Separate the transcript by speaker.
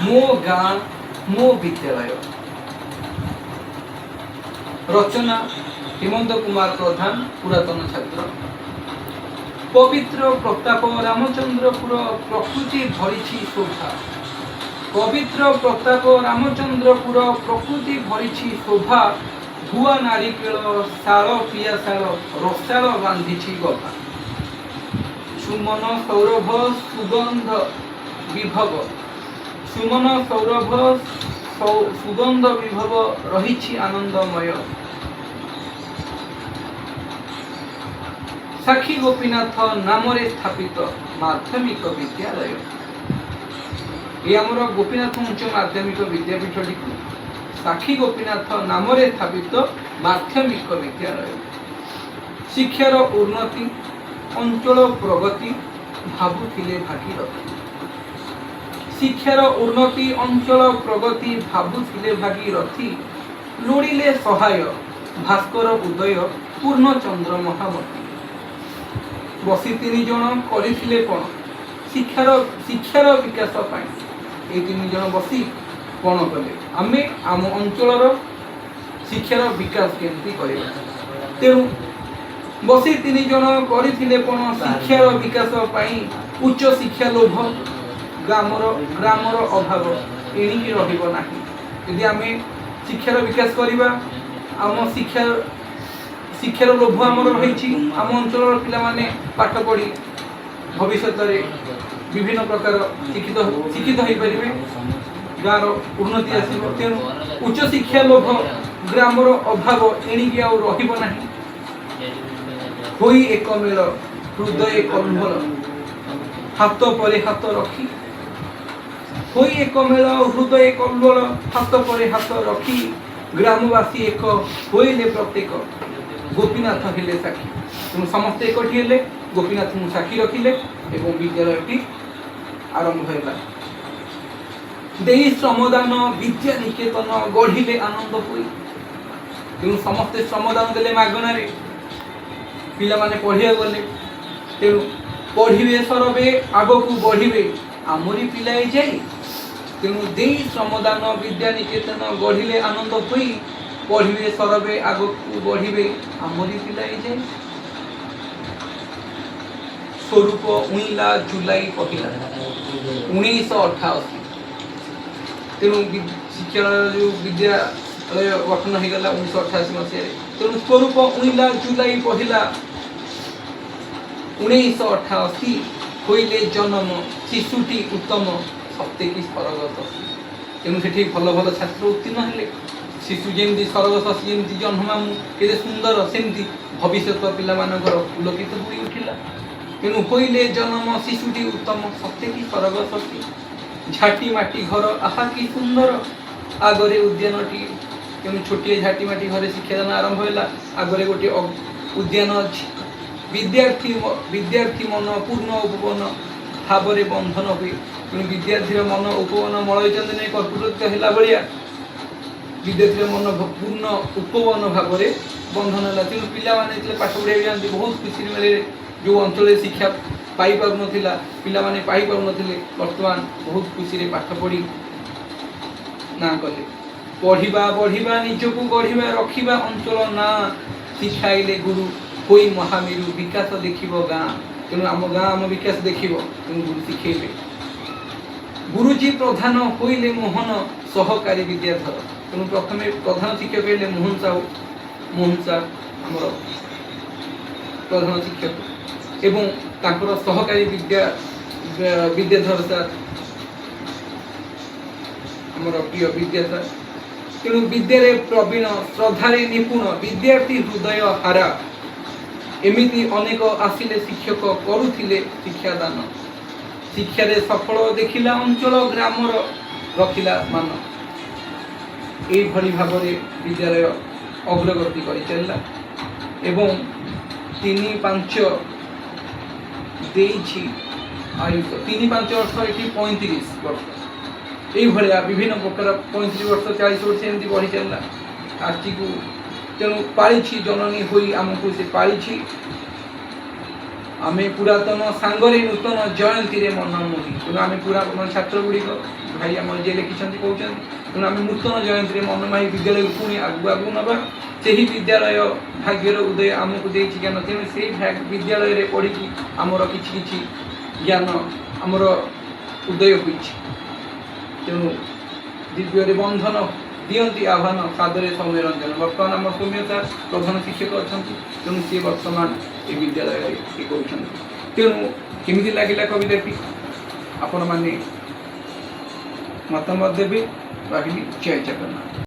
Speaker 1: ମୋ ଗାଁ ମୋ ବିଦ୍ୟାଳୟ। ରଚନା ହେମନ୍ତ କୁମାର ପ୍ରଧାନ, ପୁରାତନ ଛାତ୍ର। ପବିତ୍ର ପ୍ରତାପ ରାମଚନ୍ଦ୍ରପୁର ପ୍ରକୃତି ଧରିଛି ଶୋଭା। ପବିତ୍ର ପ୍ରତାପ ରାମଚନ୍ଦ୍ରପୁର ପ୍ରକୃତି ଭରିଛି ଶୋଭା। ଭୁଆ ନାରିକେଳ ଶାଳ ପିଆଶାଳ ରସାଳ ବାନ୍ଧିଛି ଗଭା। ସୁମନ ସୌରଭ ସୁଗନ୍ଧ ବିଭବ, ସୁମନ ସୌରଭ ସୁଗନ୍ଧ ବିଭବ ରହିଛି ଆନନ୍ଦମୟ। ସାକ୍ଷୀ ଗୋପୀନାଥ ନାମରେ ସ୍ଥାପିତ ମାଧ୍ୟମିକ ବିଦ୍ୟାଳୟ। ଏ ଆମର ଗୋପୀନାଥ ଉଚ୍ଚ ମାଧ୍ୟମିକ ବିଦ୍ୟାପୀଠଟିକୁ ସାକ୍ଷୀ ଗୋପୀନାଥ ନାମରେ ସ୍ଥାପିତ ମାଧ୍ୟମିକ ବିଦ୍ୟାଳୟ। ଶିକ୍ଷାର ଉନ୍ନତି ଅଞ୍ଚଳ ପ୍ରଗତି ଭାବୁଥିଲେ ଭାଗୀରଥୀ। ଶିକ୍ଷାର ଉନ୍ନତି ଅଞ୍ଚଳ ପ୍ରଗତି ଭାବୁଥିଲେ ଭାଗୀରଥୀ। ଲୋଡ଼ିଲେ ସହାୟ ଭାସ୍କର ଉଦୟ ପୂର୍ଣ୍ଣଚନ୍ଦ୍ର ମହାମତି। ବସି 3 ଜଣ କରିଥିଲେ କ'ଣ ଶିକ୍ଷାର ବିକାଶ ପାଇଁ। এই 3 ଜଣ ବସି କ'ଣ କଲେ? ଆମେ ଆମ ଅଞ୍ଚଳର ଶିକ୍ଷାର ବିକାଶ କେମିତି କରିବା। ତେଣୁ ବସି 3 ଜଣ କରିଥିଲେ କ'ଣ ଶିକ୍ଷାର ବିକାଶ ପାଇଁ। ଉଚ୍ଚ ଶିକ୍ଷା ଲୋଭ ଗ୍ରାମର ଅଭାବ ଏଣିକି ରହିବ ନାହିଁ। ଯଦି ଆମେ ଶିକ୍ଷାର ବିକାଶ କରିବା, ଆମ ଶିକ୍ଷାର ଲୋଭ ଆମର ରହିଛି, ଆମ ଅଞ୍ଚଳର ପିଲାମାନେ ପାଠ ପଢ଼ି ଭବିଷ୍ୟତରେ ବିଭିନ୍ନ ପ୍ରକାର ଶିକ୍ଷିତ ହୋଇପାରିବେ, ଗାଁର ଉନ୍ନତି ଆସିବ। ତେଣୁ ଉଚ୍ଚ ଶିକ୍ଷା ଲୋଭ ଗ୍ରାମର ଅଭାବ ଏଣିକି ଆଉ ରହିବ ନାହିଁ। ହୋଇ ଏକ ମେଳ ହୃଦୟ କଲ୍ଲୋଳ ହାତ ପରେ ହାତ ରଖି। ହୋଇ ଏକ ମେଳ ହୃଦୟ କଲ୍ଲୋଳ ହାତ ପରେ ହାତ ରଖି। ଗ୍ରାମବାସୀ ଏକ ହୋଇଲେ ପ୍ରତ୍ୟେକ ଗୋପୀନାଥ ହେଲେ ସାକ୍ଷୀ। ତେଣୁ ସମସ୍ତେ ଏକଠି ହେଲେ, ଗୋପୀନାଥଙ୍କୁ ସାକ୍ଷୀ ରଖିଲେ ଏବଂ ବିଦ୍ୟାଳୟଟି ଆରମ୍ଭ ହେଲା। ଦେଇ ଶ୍ରମଦାନ ବିଦ୍ୟା ନିକେତନ ଗଢ଼ିଲେ ଆନନ୍ଦ ହୋଇ। ତେଣୁ ସମସ୍ତେ ଶ୍ରମଦାନ ଦେଲେ ମାଗଣାରେ, ପିଲାମାନେ ପଢ଼ିବାକୁ ଗଲେ। ତେଣୁ ପଢ଼ିବେ ସରବେ ଆଗକୁ ବଢ଼ିବେ ଆମରି ପିଲାଏ ଯାଇ। ତେଣୁ ଦେଇ ଶ୍ରମଦାନ ବିଦ୍ୟା ନିକେତନ ଗଢ଼ିଲେ ଆନନ୍ଦ ହୋଇ। ପଢ଼ିବେ ସରବେ ଆଗକୁ ବଢ଼ିବେ ଆମରି ପିଲାଏ ଯାଇ। ସ୍ୱରୂପ ଉଇଁଲା ଜୁଲାଇ ପହିଲା 1988। ତେଣୁ ଶିକ୍ଷାର ଯେଉଁ ବିଦ୍ୟାଳୟ ଗଠନ ହୋଇଗଲା 1988 ମସିହାରେ। ତେଣୁ ସ୍ୱରୂପ ଉଇଁଲା ଜୁଲାଇ ପହିଲା 1988। ହୋଇଲେ ଜନମ ଶିଶୁଟି ଉତ୍ତମ ସତେକି ସ୍ୱର୍ଗତ। ତେଣୁ ସେଠି ଭଲ ଭଲ ଛାତ୍ର ଉତ୍ତୀର୍ଣ୍ଣ ହେଲେ। ଶିଶୁ ଯେମିତି ସ୍ୱର୍ଗତ ଯେମିତି ଜହ୍ନମାମୁଁ କେତେ ସୁନ୍ଦର, ସେମିତି ଭବିଷ୍ୟତ ପିଲାମାନଙ୍କର ପୁଲକିତ ହୋଇ ଉଠିଲା। ତେଣୁ ହୋଇଲେ ଜନମ ଶିଶୁଟି ଉତ୍ତମ ସତେକି ସ୍ୱର୍ଗତ। ଝାଟି ମାଟି ଘର ଆହା କି ସୁନ୍ଦର ଆଗରେ ଉଦ୍ୟାନଟି। ତେଣୁ ଛୋଟିଏ ଝାଟି ମାଟି ଘରେ ଶିକ୍ଷାଦାନ ଆରମ୍ଭ ହେଲା। ଆଗରେ ଗୋଟିଏ ଉଦ୍ୟାନ ଅଛି। ବିଦ୍ୟାର୍ଥୀ ମନ ପୂର୍ଣ୍ଣ ଉପବନ ଭାବରେ ବନ୍ଧନ ହୁଏ। ତେଣୁ ବିଦ୍ୟାର୍ଥୀର ମନ ଉପବନ ମଳୟଚନ୍ଦନ କର୍ପୂରତ୍ୱ ହେଲା ଭଳିଆ ବିଦ୍ୟାର୍ଥୀର ମନ ପୂର୍ଣ୍ଣ ଉପବନ ଭାବରେ ବନ୍ଧନ ହେଲା। ତେଣୁ ପିଲାମାନେ ଯେତେବେଳେ ପାଠ ପଢ଼ିବାକୁ ଯାଆନ୍ତି ବହୁତ ଖୁସିରେ ମିଳେ। ଯେଉଁ ଅଞ୍ଚଳରେ ଶିକ୍ଷା ପାଇପାରୁନଥିଲା, ପିଲାମାନେ ପାଇପାରୁନଥିଲେ, ବର୍ତ୍ତମାନ ବହୁତ ଖୁସିରେ ପାଠ ପଢ଼ି ନାଁ କଲେ। ପଢ଼ିବା ବଢ଼ିବା ନିଜକୁ ଗଢ଼ିବା ରଖିବା ଅଞ୍ଚଳ ନାଁ। ଶିଖାଇଲେ ଗୁରୁ ହୋଇ ମହାମେରୁ ବିକାଶ ଦେଖିବ ଗାଁ। ତେଣୁ ଆମ ଗାଁ ଆମ ବିକାଶ ଦେଖିବ। ତେଣୁ ଗୁରୁ ଶିଖେଇଲେ। ଗୁରୁଜୀ ପ୍ରଧାନ ହୋଇଲେ ମୋହନ ସହକାରୀ ବିଦ୍ୟାଧର। ତେଣୁ ପ୍ରଥମେ ପ୍ରଧାନ ଶିକ୍ଷକ ହେଲେ ମୋହନ ସାର୍ ଆମର ପ୍ରଧାନ ଶିକ୍ଷକ ଏବଂ ତାଙ୍କର ସହକାରୀ ବିଦ୍ୟାଧର ସାର୍ ଆମର ପ୍ରିୟ ବିଦ୍ୟା ସାର୍। ତେଣୁ ବିଦ୍ୟାରେ ପ୍ରବୀଣ ଶ୍ରଦ୍ଧାରେ ନିପୁଣ ବିଦ୍ୟାର୍ଥୀ ହୃଦୟ ହାରା। ଏମିତି ଅନେକ ଆସିଲେ ଶିକ୍ଷକ କରୁଥିଲେ ଶିକ୍ଷାଦାନ। ଶିକ୍ଷାରେ ସଫଳ ଦେଖିଲା ଅଞ୍ଚଳ ଗ୍ରାମର ରଖିଲା ମାନ। ଏଇଭଳି ଭାବରେ ବିଦ୍ୟାଳୟ ଅଗ୍ରଗତି କରିଚାଲିଲା ଏବଂ 3-5 ଦେଇଛି ଆୟୁଷ। 3-5 ବର୍ଷ ଏଠି 35 ବର୍ଷ। এইভাবে বিভিন্ন প্রকার 35 ବର୍ଷ 40 ବର୍ଷ ଏମିତି ବଢ଼ି ଚାଲିଲା ଆଜିକୁ। ତେଣୁ ପାଳିଛି ଜନନୀ ହୋଇ ଆମକୁ ସେ ପାଳିଛି आमे पुरातन सांगरे नूतन जयंती रे मन मोही तेणु आमे पुरातन छात्र गुड़िक भाई आम जे लिखिं कहते तेणु आम नूतन जयंती रे मन माही विद्यालय पुणी आगु आगु नवा से ही विद्यालय भाग्यर उदय आमको दे ज्ञान तेणु से विद्यालय रे पढ़ी आमर कि ज्ञान आमर उदय हो तेणु दिव्य बंधन दियंती आह्वान सादरे सौम्य रंजन बर्तमान आम सौम्य सर प्रधान शिक्षक अच्छा तेणु सी बर्तमान ये विद्यालय कहते तेणु केमी लगे कविताटी आपण मैंने मतामत देवे जय जगन्नाथ।